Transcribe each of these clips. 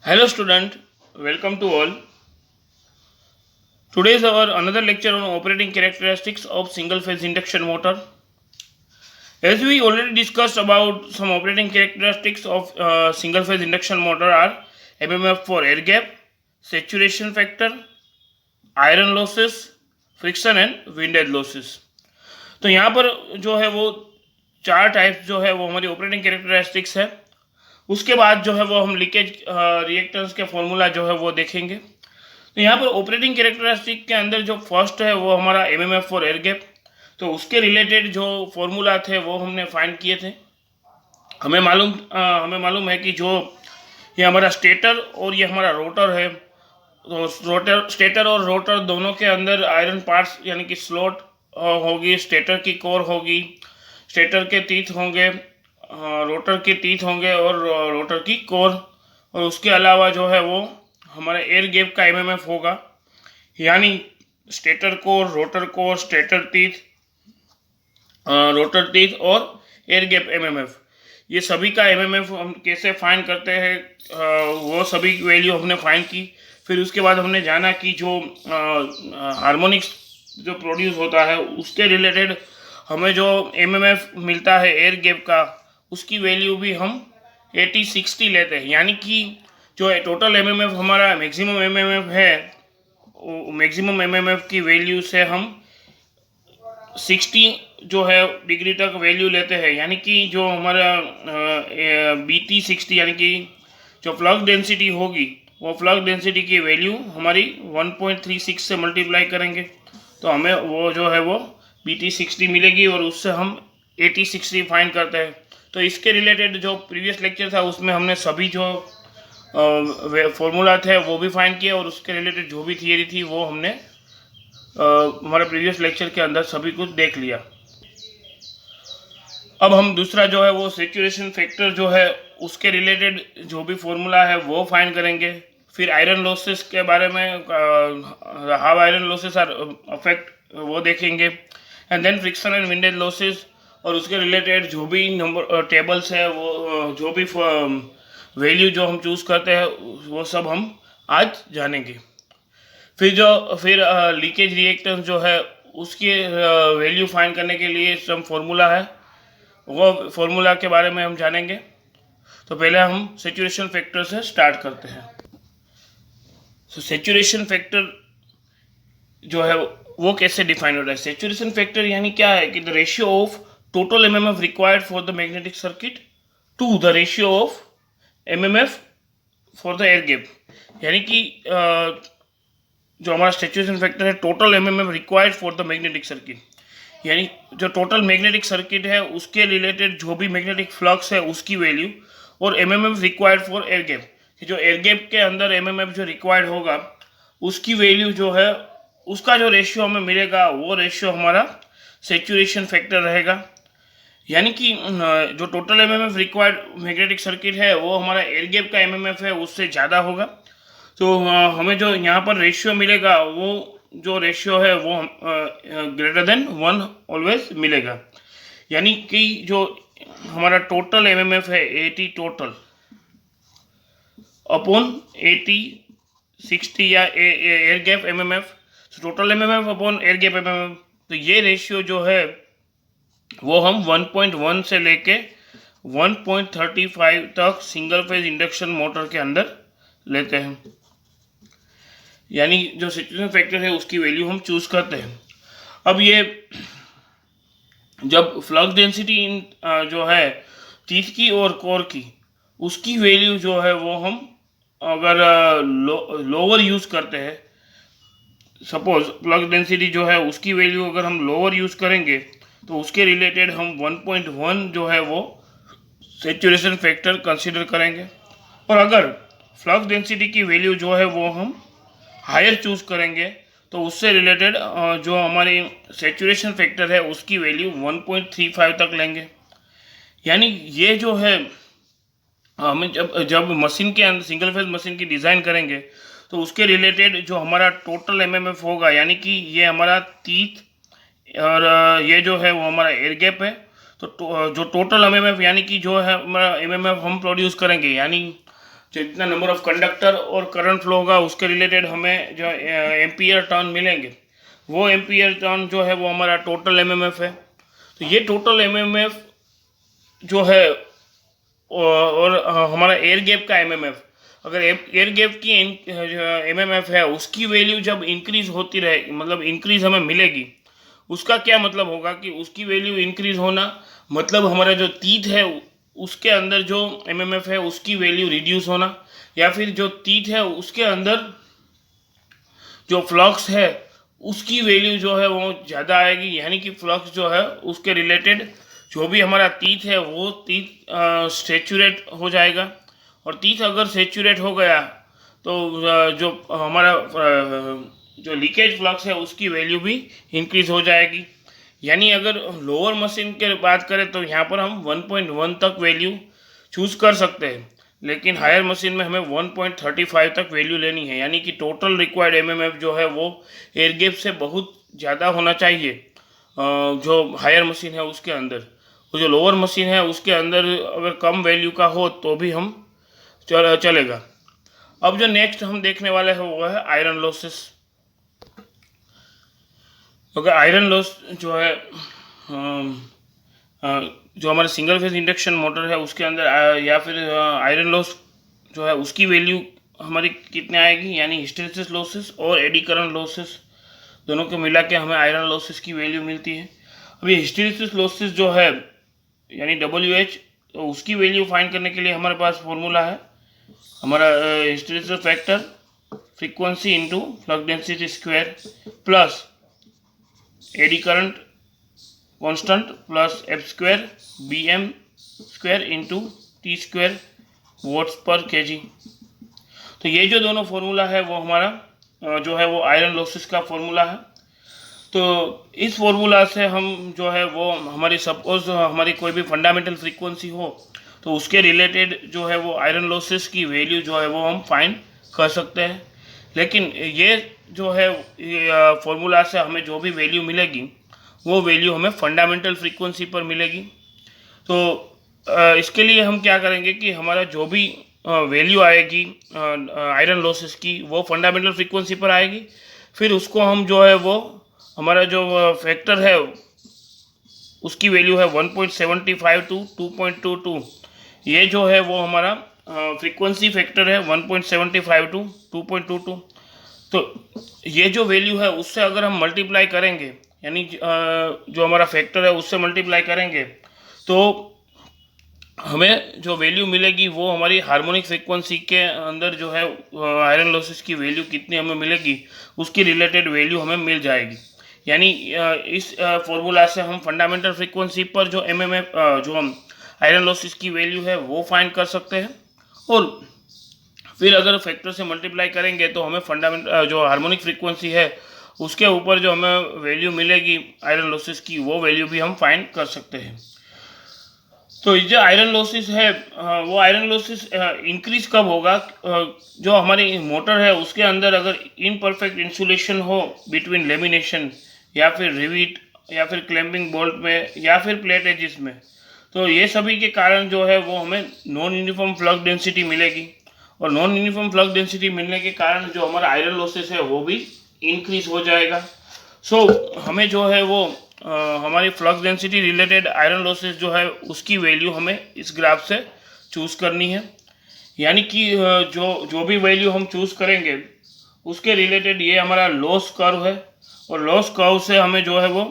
Hello student, welcome to all. Today is our another lecture on operating characteristics of single phase induction motor. As we already discussed about some operating characteristics of single phase induction motor are MMF for air gap, saturation factor, iron losses, friction and windage losses. तो यहाँ पर जो है वो चार types जो है वो हमारी ऑपरेटिंग कैरेक्टरिस्टिक्स है। उसके बाद जो है वो हम लीकेज रिएक्टेंस के फॉर्मूला जो है वो देखेंगे। तो यहाँ पर ऑपरेटिंग कैरेक्टरिस्टिक के अंदर जो फर्स्ट है वो हमारा एमएमएफ फॉर एयर गैप। तो उसके रिलेटेड जो फॉर्मूला थे वो हमने फाइंड किए थे। हमें मालूम है कि जो ये हमारा स्टेटर और ये हमारा रोटर है, तो स्टेटर और रोटर दोनों के अंदर आयरन पार्ट्स यानी कि स्लॉट होगी, स्टेटर की कोर होगी, स्टेटर के टीथ होंगे, रोटर के टीथ होंगे और रोटर की कोर, और उसके अलावा जो है वो हमारा एयर गैप का एमएमएफ होगा, यानी stator core, rotor core, stator teeth, rotor teeth और एयर गैप एमएमएफ। ये सभी का एमएमएफ हम कैसे फाइंड करते हैं, वो सभी वैल्यू हमने फाइंड की। फिर उसके बाद हमने जाना कि जो हार्मोनिक्स जो प्रोड्यूस होता है उसके रिलेटेड हमें जो एमएमएफ मिलता है एयर गैप का, उसकी वैल्यू भी हम 80-60 लेते हैं, यानी कि जो टोटल एमएमएफ हमारा मैक्सिमम एमएमएफ है, मैक्सिमम एमएमएफ की वैल्यू से हम 60 जो है डिग्री तक वैल्यू लेते हैं, यानी कि जो हमारा BT60 यानी कि जो फ्लक्स डेंसिटी होगी वो फ्लक्स डेंसिटी की वैल्यू हमारी 1.36 से मल्टीप्लाई करेंगे तो हमें वो जो है वो BT60 मिलेगी और उससे हम 80-60 फाइंड करते हैं। तो इसके रिलेटेड जो प्रीवियस लेक्चर था उसमें हमने सभी जो फॉर्मूला थे वो भी फाइंड किए और उसके रिलेटेड जो भी थियरी थी वो हमने हमारे प्रीवियस लेक्चर के अंदर सभी कुछ देख लिया। अब हम दूसरा जो है वो सैचुरेशन फैक्टर जो है उसके रिलेटेड जो भी फॉर्मूला है वो फाइंड करेंगे। फिर आयरन लॉसेस के बारे में, how iron losses are affect, वो देखेंगे। And then friction and windage losses और उसके रिलेटेड जो भी नंबर टेबल्स है वो जो भी वैल्यू जो हम चूज़ करते हैं वो सब हम आज जानेंगे। फिर लीकेज रिएक्टेंस जो है उसकी वैल्यू फाइंड करने के लिए सम फॉर्मूला है, वो फॉर्मूला के बारे में हम जानेंगे। तो पहले हम सैचुरेशन फैक्टर से स्टार्ट करते हैं। तो सैचुरेशन फैक्टर जो है वो कैसे डिफाइन होता है? सैचुरेशन फैक्टर यानी क्या है कि the ratio of total MMF required for the magnetic circuit to the ratio of MMF for the air gap, यानी कि जो हमारा सैचुरेशन फैक्टर है total MMF required for the magnetic circuit, यानी जो टोटल मैग्नेटिक सर्किट है उसके related जो भी मैग्नेटिक फ्लक्स है उसकी वैल्यू, और MMF required for air gap, जो एयर गैप के अंदर एमएमएफ जो रिक्वायर्ड होगा उसकी वैल्यू जो है उसका जो रेशियो हमें मिलेगा वो रेशियो हमारा सैचुरेशन फैक्टर रहेगा। यानी कि जो total MMF required magnetic circuit है वो हमारा एयर गैप का एमएमएफ है उससे ज़्यादा होगा। तो हमें जो यहाँ पर रेशियो मिलेगा वो जो रेशियो है वो ग्रेटर देन 1 ऑलवेज मिलेगा, यानी कि जो हमारा टोटल एमएमएफ है 80 टोटल अपॉन 80-60 या air gap MMF, total MMF upon air gap MMF. तो ये रेशियो जो है वो हम 1.1 से लेके 1.35 तक सिंगल फेज इंडक्शन मोटर के अंदर लेते हैं, यानी जो सैचुरेशन फैक्टर है उसकी वैल्यू हम चूज करते हैं। अब ये जब फ्लक्स डेंसिटी जो है टीथ की और कोर की, उसकी वैल्यू जो है वो हम अगर लोअर यूज़ करते हैं, सपोज फ्लक्स डेंसिटी जो है उसकी वैल्यू अगर हम लोअर यूज़ करेंगे तो उसके रिलेटेड हम 1.1 जो है वो सैचुरेशन फैक्टर कंसीडर करेंगे, और अगर फ्लक्स डेंसिटी की वैल्यू जो है वो हम हायर चूज़ करेंगे तो उससे रिलेटेड जो हमारी सैचुरेशन फैक्टर है उसकी वैल्यू 1.35 तक लेंगे। यानी ये जो है हमें जब मशीन के अंदर सिंगल फेज मशीन की डिज़ाइन करेंगे तो उसके रिलेटेड जो हमारा टोटल एमएमएफ होगा, यानी कि ये हमारा टीथ और ये जो है वो हमारा एयर गैप है, तो जो टोटल एमएमएफ यानी कि जो है हमारा एमएमएफ हम प्रोड्यूस करेंगे, यानी जितना नंबर ऑफ कंडक्टर और करंट फ्लो होगा उसके रिलेटेड हमें जो एम्पियर टर्न मिलेंगे, वो एम्पियर टर्न जो है वो हमारा टोटल एमएमएफ है। तो ये टोटल एमएमएफ जो है और हमारा एयर गैप का एमएमएफ, अगर एयर गैप की एमएमएफ है उसकी वैल्यू जब इंक्रीज होती रहे, मतलब इंक्रीज हमें मिलेगी, उसका क्या मतलब होगा कि उसकी वैल्यू इंक्रीज होना मतलब हमारा जो तीत है उसके अंदर जो एमएमएफ है उसकी वैल्यू रिड्यूस होना, या फिर जो तीत है उसके अंदर जो फ्लक्स है उसकी वैल्यू जो है वो ज़्यादा आएगी, यानी कि फ्लक्स जो है उसके रिलेटेड जो भी हमारा तीत है वो तीत सेचुरेट हो जाएगा। और तीत अगर सेचुरेट हो गया तो जो हमारा जो लीकेज फ्लक्स है उसकी वैल्यू भी इंक्रीज हो जाएगी। यानी अगर लोअर मशीन के बात करें तो यहाँ पर हम 1.1 तक वैल्यू चूज़ कर सकते हैं, लेकिन हायर मशीन में हमें 1.35 तक वैल्यू लेनी है। यानी कि टोटल रिक्वायर्ड एमएमएफ जो है वो एयर गैप से बहुत ज़्यादा होना चाहिए जो हायर मशीन है उसके अंदर। तो जो लोअर मशीन है उसके अंदर अगर कम वैल्यू का हो तो भी हम चलेगा। अब जो नेक्स्ट हम देखने वाले हैं वो है आयरन लॉसेस। अगर आयरन लॉस जो है जो हमारे सिंगल फेज इंडक्शन मोटर है उसके अंदर या फिर आयरन लॉस जो है उसकी वैल्यू हमारी कितने आएगी, यानी हिस्टेरेसिस लॉसेस और एडी करंट लॉसेस दोनों को मिला के हमें आयरन लॉसेस की वैल्यू मिलती है। अब ये हिस्टेरेसिस लॉसेस जो है यानी WH, तो उसकी वैल्यू फाइंड करने के लिए हमारे पास फॉर्मूला है हमारा hysteresis factor frequency into flux density square plus eddy current constant plus F square BM square into T square watts per kg। तो ये जो दोनों फार्मूला है वो हमारा जो है वो आयरन लॉसेस का फार्मूला है। तो इस फार्मूला से हम जो है वो हमारी सपोज हमारी कोई भी फंडामेंटल फ्रीक्वेंसी हो तो उसके रिलेटेड जो है वो आयरन लॉसेस की वैल्यू जो है वो हम फाइंड कर सकते हैं। लेकिन ये जो है फार्मूला से हमें जो भी वैल्यू मिलेगी वो वैल्यू हमें फंडामेंटल फ्रीक्वेंसी पर मिलेगी। तो इसके लिए हम क्या करेंगे कि हमारा जो भी वैल्यू आएगी आयरन लॉसेस की वो फंडामेंटल फ्रीक्वेंसी पर आएगी, फिर उसको हम जो है वो हमारा जो फैक्टर है उसकी वैल्यू है 1.75 टू 2.22, ये जो है वो हमारा फ्रीक्वेंसी फैक्टर है 1.75 टू 2.22। तो ये जो वैल्यू है उससे अगर हम मल्टीप्लाई करेंगे, यानी जो हमारा फैक्टर है उससे मल्टीप्लाई करेंगे तो हमें जो वैल्यू मिलेगी वो हमारी हार्मोनिक फ्रीक्वेंसी के अंदर जो है आयरन लॉसेस की वैल्यू कितनी हमें मिलेगी उसकी रिलेटेड वैल्यू हमें मिल जाएगी। यानी इस फॉर्मूला से हम फंडामेंटल फ्रीक्वेंसी पर जो एमएमएफ जो हम आयरन लॉसेस की वैल्यू है वो फाइंड कर सकते हैं, और फिर अगर फैक्टर से मल्टीप्लाई करेंगे तो हमें फंडामेंटल जो हार्मोनिक फ्रीक्वेंसी है उसके ऊपर जो हमें वैल्यू मिलेगी आयरन लॉसेस की वो वैल्यू भी हम फाइंड कर सकते हैं। तो ये जो आयरन लॉसेस है वो आयरन लॉसेस इंक्रीज कब होगा, जो हमारी मोटर है उसके अंदर अगर इनपरफेक्ट इंसुलेशन हो बिटवीन लेमिनेशन या फिर रिविट या फिर क्लैंपिंग बोल्ट में या फिर प्लेट एजिस में, तो ये सभी के कारण जो है वो हमें नॉन यूनिफॉर्म फ्लक्स डेंसिटी मिलेगी, और नॉन यूनिफॉर्म फ्लक्स डेंसिटी मिलने के कारण जो हमारा आयरन लॉसेस है वो भी इंक्रीज हो जाएगा। सो हमें जो है वो हमारी flux density related iron losses जो है उसकी वैल्यू हमें इस ग्राफ से चूज़ करनी है। यानी कि जो भी वैल्यू हम चूज़ करेंगे उसके रिलेटेड ये हमारा लॉस कर्व है, और लॉस कर्व से हमें जो है वो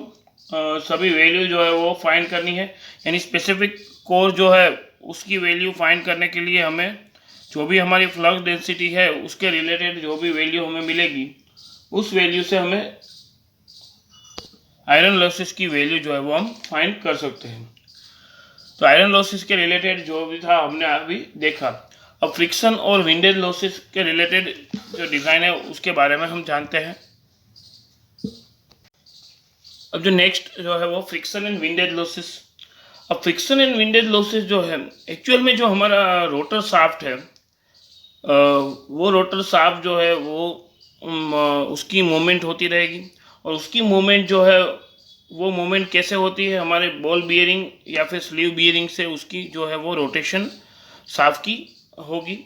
सभी वैल्यू जो है वो फाइंड करनी है। यानी स्पेसिफिक कोर जो है उसकी वैल्यू फाइंड करने के लिए हमें जो भी हमारी फ्लक्स डेंसिटी है उसके रिलेटेड जो भी वैल्यू हमें मिलेगी उस वैल्यू से हमें आयरन लॉसेस की वैल्यू जो है वो हम फाइंड कर सकते हैं। तो आयरन लॉसेस के रिलेटेड जो भी था हमने अभी देखा। अब फ्रिक्शन और विंडेज लॉसेस के रिलेटेड जो डिज़ाइन है उसके बारे में हम जानते हैं। अब जो नेक्स्ट जो है वो फ्रिक्शन एंड विंडेज लॉसेस। अब फ्रिक्शन एंड विंडेज लॉसेस जो है एक्चुअल में जो हमारा रोटर शाफ्ट है वो रोटर शाफ्ट जो है वो उसकी मूवमेंट होती रहेगी, और उसकी मूवमेंट जो है वो मूवमेंट कैसे होती है हमारे बॉल बियरिंग या फिर स्लीव बियरिंग से उसकी जो है वो रोटेशन शाफ्ट की होगी।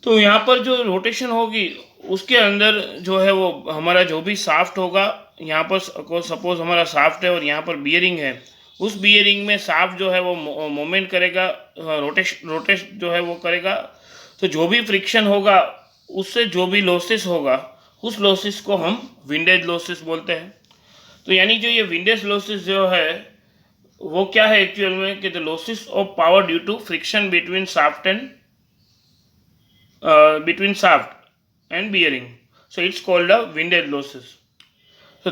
तो यहाँ पर जो रोटेशन होगी उसके अंदर जो है वो हमारा जो भी शाफ्ट होगा, यहाँ पर सपोज हमारा शाफ्ट है और यहाँ पर बियरिंग है, उस बियरिंग में शाफ्ट जो है वो मोमेंट करेगा, रोटेश जो है वो करेगा। तो जो भी फ्रिक्शन होगा उससे जो भी लॉसेस होगा उस लॉसेस को हम विंडेज लॉसेस बोलते हैं। तो यानी जो ये विंडेज लॉसेस जो है वो क्या है एक्चुअल में कि the losses of power due to friction between shaft and bearing, so it's called a windage losses. तो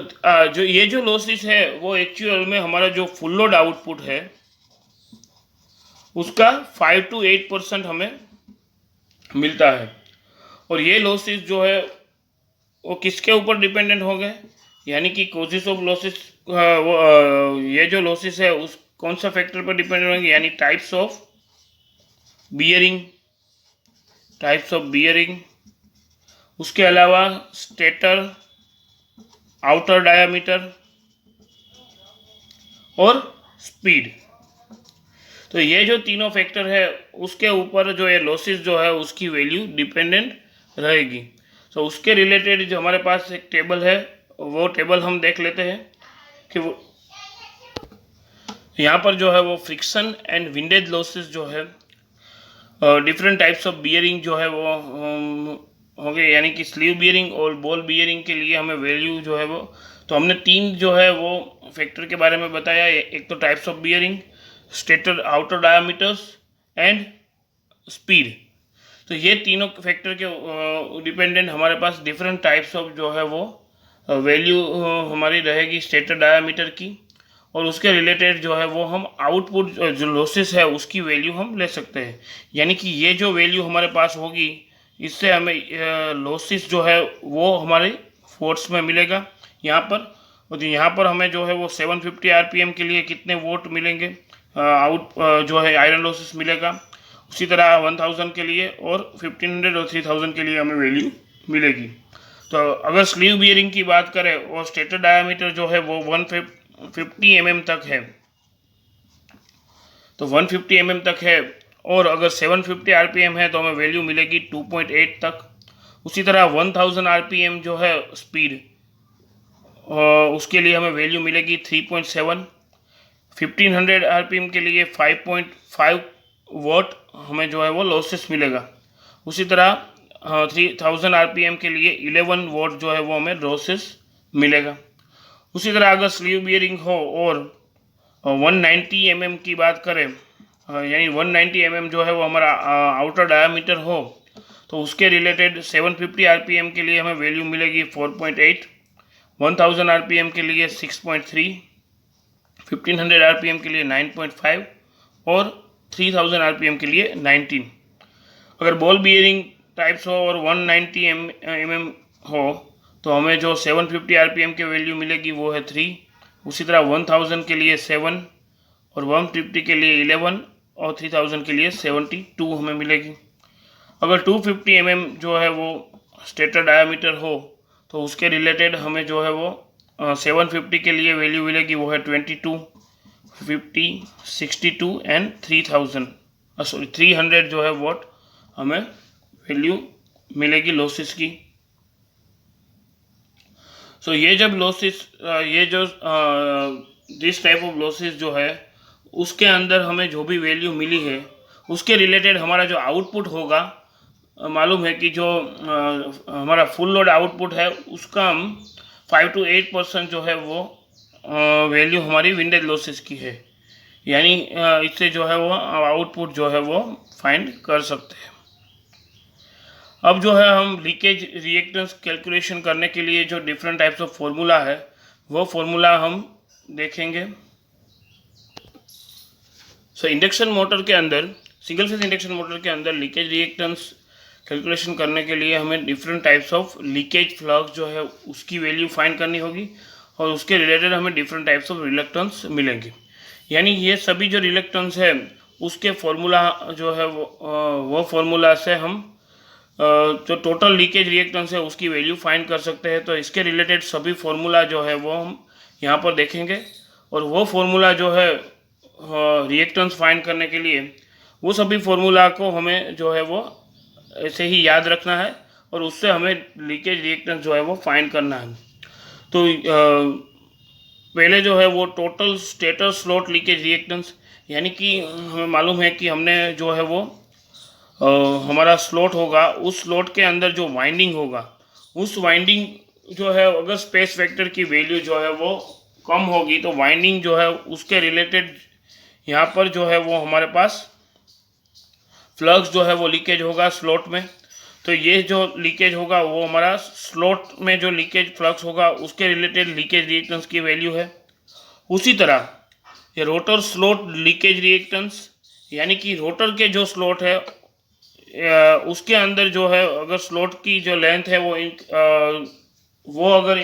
जो ये जो लॉसेस है वो एक्चुअल में हमारा जो फुल लोड आउटपुट है उसका 5 to 8% हमें मिलता है। और ये लॉसेस जो है वो किसके ऊपर डिपेंडेंट हो गए, यानी कि कॉजेस ऑफ लॉसेस, ये जो लॉसेस है उस कौन सा फैक्टर पर डिपेंडेंट होंगे, यानी टाइप्स ऑफ बियरिंग, उसके अलावा स्टेटर, आउटर डायामीटर और स्पीड। तो ये जो तीनों फैक्टर है उसके ऊपर जो ये लॉसेस जो है उसकी वैल्यू डिपेंडेंट रहेगी। तो उसके रिलेटेड जो हमारे पास एक टेबल है वो टेबल हम देख लेते हैं कि वो यहाँ पर जो है वो फ्रिक्शन एंड विंडेज लॉसेस जो है डिफरेंट टाइप्स ऑफ बियरिंग जो है वो हो गए, यानी कि स्लीव बियरिंग और बॉल बियरिंग के लिए हमें वैल्यू जो है वो, तो हमने तीन जो है वो फैक्टर के बारे में बताया। एक तो types of bearing, stator, outer diameters and speed. तो ये तीनों फैक्टर के डिपेंडेंट हमारे पास डिफरेंट टाइप्स ऑफ जो है वो वैल्यू हमारी रहेगी स्टेटर डायामीटर की, और उसके रिलेटेड जो है वो हम आउटपुट जो लॉसेस है उसकी वैल्यू हम ले सकते हैं। यानी कि ये जो वैल्यू हमारे पास होगी इससे हमें लॉसेस जो है वो हमारे फोर्स में मिलेगा यहाँ पर। और यहाँ पर हमें जो है वो 750 आरपीएम के लिए कितने वोट मिलेंगे, जो है आयरन लॉसेस मिलेगा। उसी तरह 1000 के लिए और 1500 और 3000 के लिए हमें वैल्यू मिलेगी। तो अगर स्लीव बियरिंग की बात करें और स्टेटर डायामीटर जो है वो 150 mm तक है, तो 150 mm तक है, और अगर 750 आरपीएम है तो हमें वैल्यू मिलेगी 2.8 तक। उसी तरह 1000 आरपीएम जो है स्पीड, उसके लिए हमें वैल्यू मिलेगी 3.7। 1500 आरपीएम के लिए 5.5 वॉट हमें जो है वो लॉसेस मिलेगा। उसी तरह 3000 आरपीएम के लिए 11 वॉट जो है वो हमें लॉसेस मिलेगा। उसी तरह अगर स्लीव बियरिंग हो और 190 mm की बात करें, यानी 190 mm जो है वो हमारा आउटर डायामीटर हो, तो उसके रिलेटेड 750 आरपीएम के लिए हमें वैल्यू मिलेगी 4.8, 1000 आरपीएम के लिए 6.3, 1500 आरपीएम के लिए 9.5 और 3000 आरपीएम के लिए 19। अगर बॉल बियरिंग टाइप्स हो और 190 mm हो तो हमें जो 750 आरपीएम की वैल्यू मिलेगी वो है 3। उसी तरह 1000 के लिए 7 और 150 के लिए 11 और 3000 के लिए 72 हमें मिलेगी। अगर 250 mm जो है वो स्टेटर डायामीटर हो तो उसके रिलेटेड हमें जो है वो 750 के लिए वैल्यू मिलेगी वो है 22, 50, 62 एंड 300 जो है वॉट हमें वैल्यू मिलेगी लॉसेस की। सो ये जब लॉसेस, ये जो दिस टाइप ऑफ लॉसेस जो है उसके अंदर हमें जो भी वैल्यू मिली है उसके रिलेटेड हमारा जो आउटपुट होगा, मालूम है कि जो हमारा फुल लोड आउटपुट है उसका हम 5 to 8% जो है वो वैल्यू हमारी विंडेज लॉसेस की है। यानी इससे जो है वो आउटपुट जो है वो फाइंड कर सकते हैं। अब जो है हम लीकेज रिएक्टेंस कैलकुलेशन करने के लिए जो डिफरेंट टाइप्स ऑफ फार्मूला है वो फार्मूला हम देखेंगे। सो इंडक्शन मोटर के अंदर, सिंगल फेज इंडक्शन मोटर के अंदर लीकेज रिएक्टेंस कैलकुलेशन करने के लिए हमें different types of leakage flux जो है उसकी वैल्यू फाइंड करनी होगी और उसके रिलेटेड हमें डिफरेंट टाइप्स ऑफ रिलक्टेंस मिलेंगे। यानी ये सभी जो रिलक्टेंस है उसके फॉर्मूला जो है वो फॉर्मूला से हम जो टोटल लीकेज रिएक्टेंस है उसकी वैल्यू फाइंड कर सकते हैं। तो इसके रिलेटेड सभी फॉर्मूला जो है वो हम यहाँ पर देखेंगे, और वो फॉर्मूला जो है रिएक्टेंस फाइंड करने के लिए वो सभी फॉर्मूला को हमें जो है वो ऐसे ही याद रखना है और उससे हमें लीकेज रिएक्टेंस जो है वो फाइंड करना है। तो पहले जो है वो total stator slot leakage reactance, यानी कि हमें मालूम है कि हमने जो है वो हमारा स्लॉट होगा, उस स्लॉट के अंदर जो वाइंडिंग होगा, उस वाइंडिंग जो है अगर स्पेस वेक्टर की वैल्यू जो है वो कम होगी तो वाइंडिंग जो है उसके रिलेटेड यहाँ पर जो है वो हमारे पास फ्लक्स जो है वो लीकेज होगा स्लॉट में। तो ये जो लीकेज होगा वो हमारा स्लॉट में जो लीकेज फ्लक्स होगा उसके रिलेटेड लीकेज रिएक्टेंस की वैल्यू है। उसी तरह ये रोटर स्लॉट लीकेज रिएक्टेंस, यानी कि रोटर के जो स्लॉट है उसके अंदर जो है अगर स्लॉट की जो लेंथ है वो अगर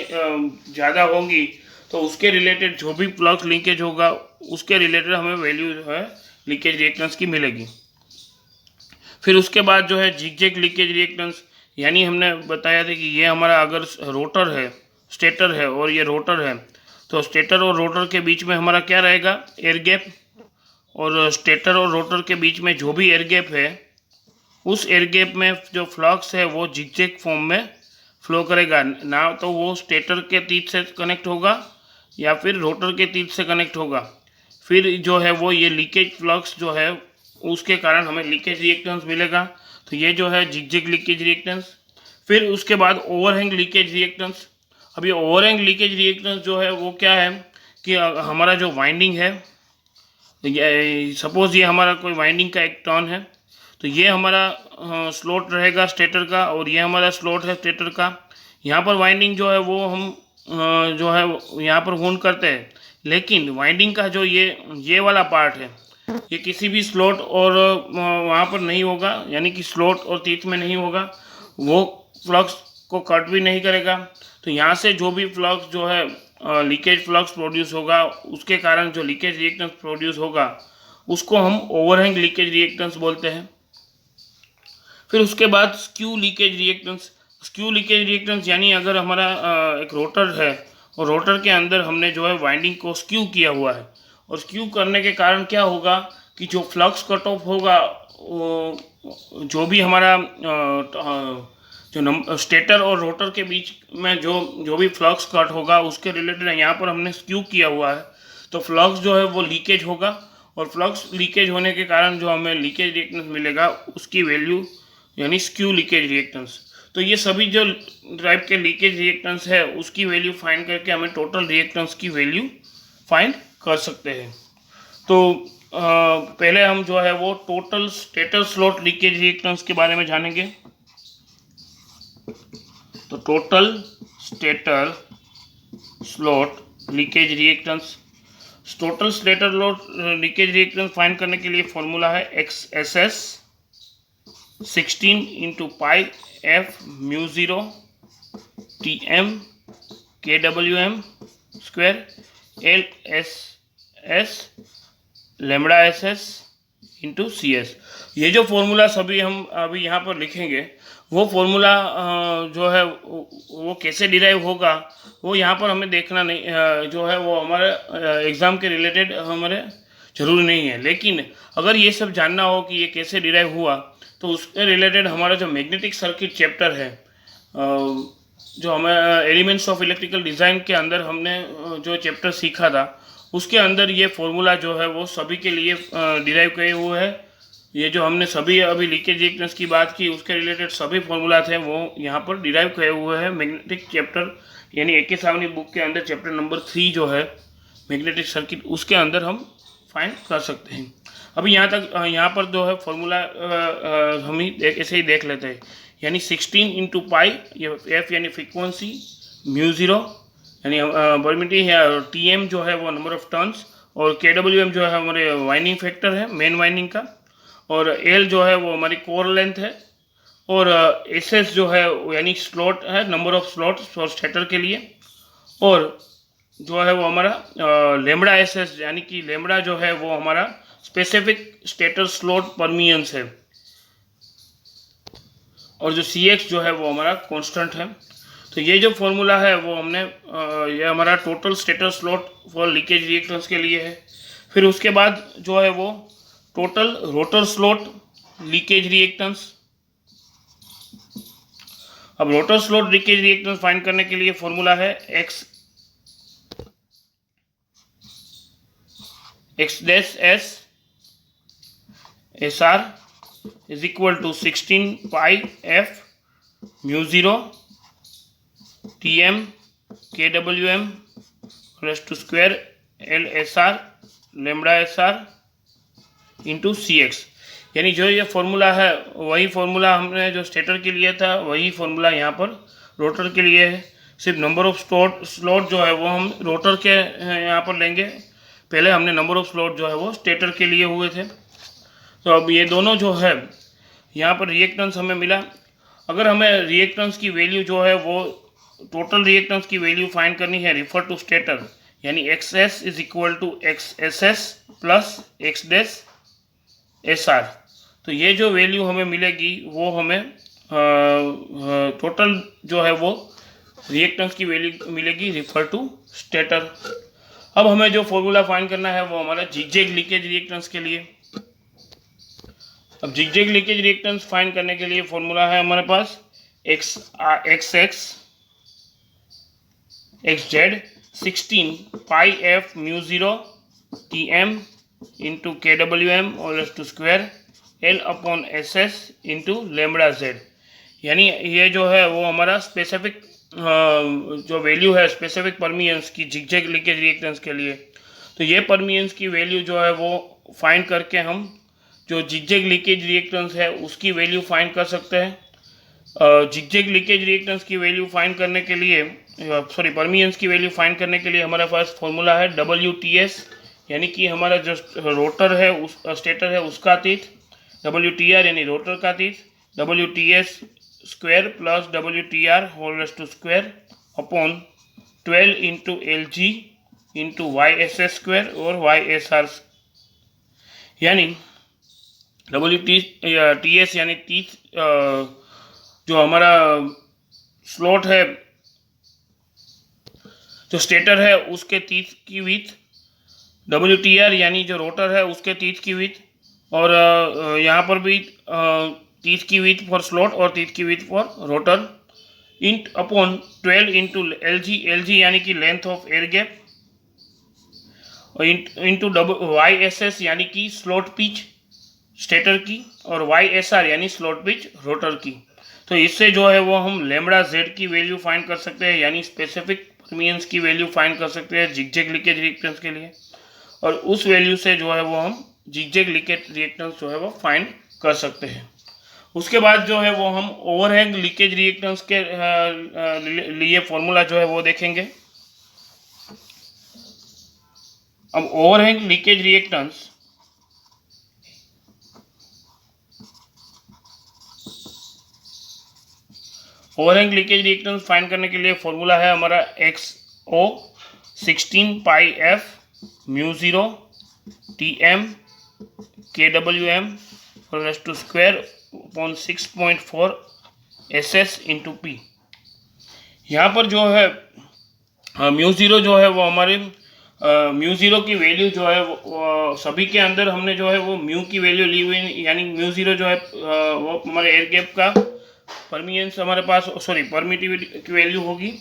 ज़्यादा होगी तो उसके रिलेटेड जो भी फ्लक्स लिंकेज होगा उसके रिलेटेड हमें वैल्यू जो है लीकेज रिएक्टेंस की मिलेगी। फिर उसके बाद जो है जिगजैग लीकेज रिएक्टेंस, यानी हमने बताया था कि ये हमारा अगर रोटर है, स्टेटर है और ये रोटर है, तो स्टेटर और रोटर के बीच में हमारा क्या रहेगा, एयर गैप। और स्टेटर और रोटर के बीच में जो भी एयर गैप है उस एयर गैप में जो फ्लक्स है वो जिगजैग फॉर्म में फ्लो करेगा, ना तो वो स्टेटर के तीथ से कनेक्ट होगा या फिर रोटर के तीथ से कनेक्ट होगा। फिर जो है वो ये लीकेज फ्लक्स जो है उसके कारण हमें लीकेज रिएक्टेंस मिलेगा। तो ये जो है जिगजैग लीकेज रिएक्टेंस। फिर उसके बाद ओवरहैंग लीकेज रिएक्टेंस। अब ये ओवरहैंग लीकेज रिएक्टेंस जो है वो क्या है कि हमारा जो वाइंडिंग है, सपोज ये हमारा कोई वाइंडिंग का एक टर्न है, तो ये हमारा स्लॉट रहेगा स्टेटर का और ये हमारा स्लॉट है स्टेटर का। यहाँ पर वाइंडिंग जो है वो हम जो है यहाँ पर वुंड करते हैं, लेकिन वाइंडिंग का जो ये वाला पार्ट है ये किसी भी स्लॉट और वहाँ पर नहीं होगा, यानी कि स्लॉट और टीथ में नहीं होगा, वो फ्लक्स को कट भी नहीं करेगा। तो यहाँ से जो भी फ्लक्स जो है लीकेज फ्लक्स प्रोड्यूस होगा उसके कारण जो लीकेज रिएक्टेंस प्रोड्यूस होगा उसको हम ओवरहैंग लीकेज रिएक्टेंस बोलते हैं। फिर उसके बाद skew leakage reactance. Skew leakage reactance यानी अगर हमारा एक रोटर है और रोटर के अंदर हमने जो है वाइंडिंग को स्क्यू किया हुआ है, और स्क्यू करने के कारण क्या होगा कि जो फ्लक्स कट ऑफ होगा जो भी हमारा जो स्टेटर और रोटर के बीच में जो भी फ्लक्स कट होगा उसके रिलेटेड यहाँ पर हमने स्क्यू किया हुआ है, तो फ्लक्स जो है वो लीकेज होगा और फ्लक्स लीकेज होने के कारण जो हमें लीकेज रिएक्टेंस मिलेगा उसकी वैल्यू यानी स्क्यू लीकेज रिएक्टेंस। तो ये सभी जो टाइप के लीकेज रिएक्टेंस है उसकी वैल्यू फाइंड करके हमें टोटल रिएक्टेंस की वैल्यू फाइंड कर सकते हैं। तो पहले हम जो है वो total stator slot leakage reactance के बारे में जानेंगे। तो total stator slot leakage reactance, total stator slot leakage reactance find करने के लिए फॉर्मूला है XSS 16 into pi F mu 0 TM KWM square LSS lambda SS into CS। ये जो फॉर्मूला सभी हम अभी यहाँ पर लिखेंगे वो फॉर्मूला जो है वो कैसे डिराइव होगा वो यहाँ पर हमें देखना नहीं, जो है वो हमारे एग्ज़ाम के रिलेटेड हमारे ज़रूरी नहीं है, लेकिन अगर ये सब जानना हो कि ये कैसे डिराइव हुआ तो उसके रिलेटेड हमारा जो मैग्नेटिक सर्किट चैप्टर है, जो हमें एलिमेंट्स ऑफ इलेक्ट्रिकल डिज़ाइन के अंदर हमने जो चैप्टर सीखा था उसके अंदर ये फॉर्मूला जो है वो सभी के लिए डिराइव किए हुए हैं। ये जो हमने सभी अभी लीकेज रिएक्टेंस की बात की उसके रिलेटेड सभी फॉर्मूला थे वो यहाँ पर डिराइव किए हुए हैं मैग्नेटिक चैप्टर, यानी AK सावनी बुक के अंदर चैप्टर नंबर 3 जो है मैग्नेटिक सर्किट उसके अंदर हम फाइंड कर सकते हैं। अभी यहाँ पर जो है फॉर्मूला हम ही ऐसे ही देख लेते हैं, यानी 16 इंटू पाई, ये F यानी फ्रीक्वेंसी, म्यू 0 यानी परमिटी है, और TM जो है वो नंबर ऑफ टर्न्स, और KWM जो है हमारे वाइंडिंग फैक्टर है मेन वाइंडिंग का, और L जो है वो हमारी कोर लेंथ है, और SS जो है यानी स्लॉट है, number of slot for stator के लिए, और जो है वो हमारा लैम्बडा SS यानी कि लैम्बडा जो है वो हमारा स्पेसिफिक स्टेटर स्लॉट परमियंस है, और जो CX जो है वो हमारा कांस्टेंट है। तो ये जो फॉर्मूला है वो हमने ये हमारा total stator slot for leakage reactance के लिए है। फिर उसके बाद जो है वो total rotor slot leakage reactance, अब rotor slot leakage reactance find करने के लिए फॉर्मूला है x dash s SR is equal to 16 pi f mu 0 Tm Kwm raised to square L SR lambda SR into CX। यानी जो ये formula है वही फॉर्मूला हमने जो स्टेटर के लिए था वही फॉर्मूला यहाँ पर रोटर के लिए है। सिर्फ नंबर ऑफ स्लॉट जो है वो हम रोटर के यहाँ पर लेंगे। पहले हमने नंबर ऑफ स्लॉट जो है वो स्टेटर के लिए हुए थे। तो अब ये दोनों जो है यहाँ पर रिएक्टेंस हमें मिला। अगर हमें रिएक्टेंस की वैल्यू जो है वो टोटल रिएक्टेंस की वैल्यू फाइंड करनी है रिफर टू स्टेटर, यानी XS is equal to XSS plus X dash SR। तो ये जो वैल्यू हमें मिलेगी वो हमें टोटल जो है वो रिएक्टेंस की वैल्यू मिलेगी रिफर टू स्टेटर। अब हमें जो फॉर्मूला फाइंड करना है वो हमारा जिगजैग लीकेज रिएक्टेंस के लिए। अब जिगजैग लीकेज रिएक्टेंस फाइंड करने के लिए फॉर्मूला है हमारे पास XZ 16 pi f mu 0 Tm into Kwm और raise to square L upon SS into lambda Z। यानी ये जो है वो हमारा स्पेसिफिक जो वैल्यू है स्पेसिफिक परमिएंस की जिगजैग लीकेज रिएक्टेंस के लिए। तो ये परमिएंस की वैल्यू जो है वो फाइंड करके हम जो जिगजैग लीकेज रिएक्टेंस है उसकी वैल्यू फाइंड कर सकते हैं। जिगजैग लीकेज रिएक्टेंस की वैल्यू फाइंड करने के लिए परमिएंस की वैल्यू फाइंड करने के लिए हमारे पास फॉर्मूला है WTS, यानी कि हमारा जो रोटर है उस स्टेटर है उसका तीत, WTR यानी रोटर का तीत, WTS square plus WTR whole raise to square upon 12 into LG into YSS square और YSR। यानी WTS यानी 30 जो हमारा स्लॉट है जो स्टेटर है उसके 30 की विड्थ, WTR यानी जो रोटर है उसके 30 की विड्थ, और यहाँ पर भी 30 की विड्थ फॉर स्लॉट और 30 की width for rotor int upon 12 into LG यानी कि लेंथ ऑफ एयर गैप और इंटू YSS यानी कि स्लॉट पिच स्टेटर की और YSR यानी स्लॉट पिच रोटर की। तो इससे जो है वो हम लैम्बडा Z की वैल्यू फाइंड कर सकते हैं, यानी स्पेसिफिक परमिएंस की वैल्यू फाइंड कर सकते हैं जिगजैग लीकेज रिएक्टेंस के लिए, और उस वैल्यू से जो है वो हम जिगजैग लीकेज रिएक्टेंस जो है वो फाइंड कर सकते हैं। उसके बाद जो है वो हम ओवरहैंग लीकेज रिएक्टेंस के लिए फॉर्मूला जो है वो देखेंगे। अब overhang leakage reactance overhang leakage reactance find करने के लिए फॉर्मूला है हमारा XO 16 pi f mu 0 Tm Kwm और raise to square upon 6.4 SS into P। यहाँ पर जो है म्यू 0 जो है वो हमारे म्यू 0 की वैल्यू जो है वो सभी के अंदर हमने जो है वो म्यू की वैल्यू ली हुई, यानी म्यू 0 जो है वो हमारे एयर गैप का परमिएंस हमारे पास परमिटिविटी की वैल्यू होगी,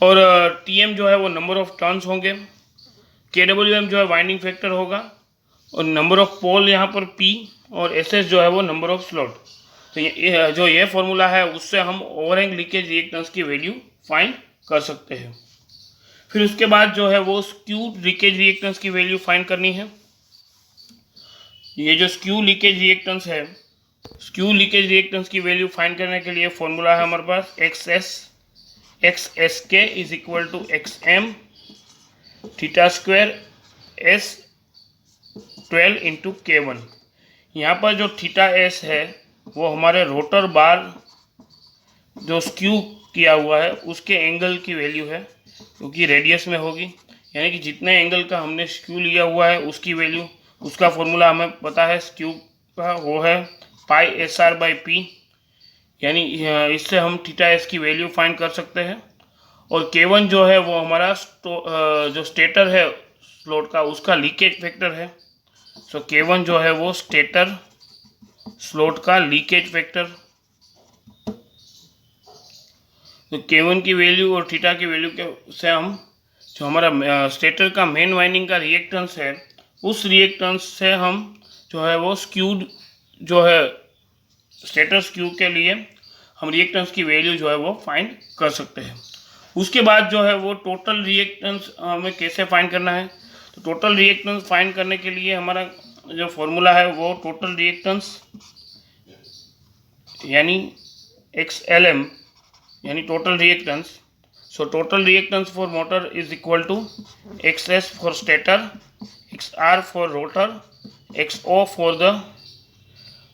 और Tm जो है वो नंबर ऑफ टर्न्स होंगे, Kwm जो है वाइंडिंग फैक्टर होगा, और नंबर ऑफ पोल यहाँ पर P, और SS जो है वो नंबर ऑफ स्लॉट। तो ये फॉर्मूला है उससे हम ओवरहैंग लीकेज रिएक्टेंस की वैल्यू फाइंड कर सकते हैं। फिर उसके बाद जो है वो स्क्यू लीकेज रिएक्टेंस की वैल्यू फाइंड करनी है। ये जो स्क्यू लीकेज रिएक्टेंस है, स्क्यू लीकेज रिएक्टेंस की वैल्यू फाइंड करने के लिए फॉर्मूला है हमारे पास XSK is equal to XM theta square S12 into K1। यहाँ पर जो थीटा S है वो हमारे रोटर बार जो स्क्यू किया हुआ है उसके एंगल की वैल्यू है, क्योंकि रेडियस में होगी, यानी कि जितने एंगल का हमने स्क्यू लिया हुआ है उसकी वैल्यू, उसका फॉर्मूला हमें पता है स्क्यू का, वो है पाई SR बाई P, यानी इससे हम थीटा S की वैल्यू फाइंड कर सकते हैं। और K1 जो है वो हमारा जो स्टेटर है स्लॉट का उसका लीकेज फैक्टर है। सो K1 जो है वो स्टेटर स्लॉट का लीकेज फैक्टर। तो K1 की वैल्यू और थीटा की वैल्यू के से हम जो हमारा स्टेटर का मेन वाइंडिंग का रिएक्टेंस है, उस रिएक्टेंस से हम जो है वो स्क्यूड जो है स्टेटर स्क्यू के लिए हम रिएक्टेंस की वैल्यू जो है वो फाइंड कर सकते हैं। उसके बाद जो है वो टोटल रिएक्टेंस हमें कैसे फाइंड करना है, तो टोटल रिएक्टेंस फाइंड करने के लिए हमारा जो फॉर्मूला है वो टोटल रिएक्टेंस यानी XLM यानी total reactance. So total reactance for motor is equal to XS for stator, XR for rotor, XO for the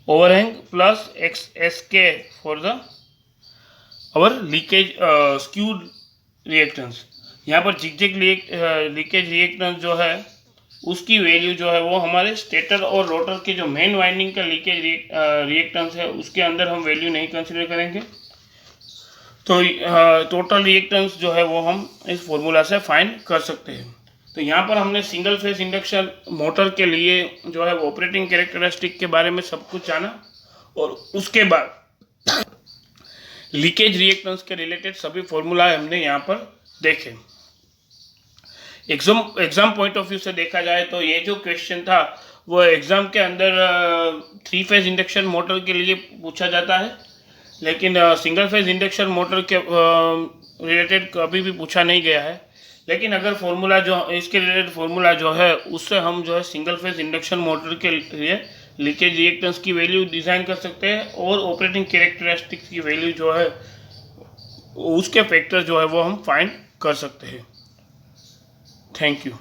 overhang plus XSK for the और लीकेज स्क्यूड रिएक्टेंस। यहाँ पर zigzag leakage reactance जो है उसकी value जो है वो हमारे स्टेटर और रोटर के जो मेन वाइंडिंग का लीकेज रिएक्टेंस है उसके अंदर हम वैल्यू नहीं कंसिडर करेंगे। तो टोटल रिएक्टेंस जो है वो हम इस फॉर्मूला से फाइंड कर सकते हैं। तो यहाँ पर हमने सिंगल फेज इंडक्शन मोटर के लिए जो है ऑपरेटिंग कैरेक्टरिस्टिक के बारे में सब कुछ जाना और उसके बाद लीकेज रिएक्टेंस के रिलेटेड सभी फॉर्मूला हमने यहाँ पर देखे। एग्जाम पॉइंट ऑफ व्यू से देखा जाए तो ये जो क्वेश्चन था वो एग्जाम के अंदर 3 फेज इंडक्शन मोटर के लिए पूछा जाता है, लेकिन सिंगल फेज इंडक्शन मोटर के रिलेटेड कभी भी पूछा नहीं गया है। लेकिन अगर फॉर्मूला जो इसके रिलेटेड फॉर्मूला जो है उससे हम जो है सिंगल फेज इंडक्शन मोटर के लिए लीकेज रिएक्टेंस की वैल्यू डिज़ाइन कर सकते हैं और ऑपरेटिंग कैरेक्टरिस्टिक्स की वैल्यू जो है उसके फैक्टर जो है वो हम फाइंड कर सकते हैं। Thank you.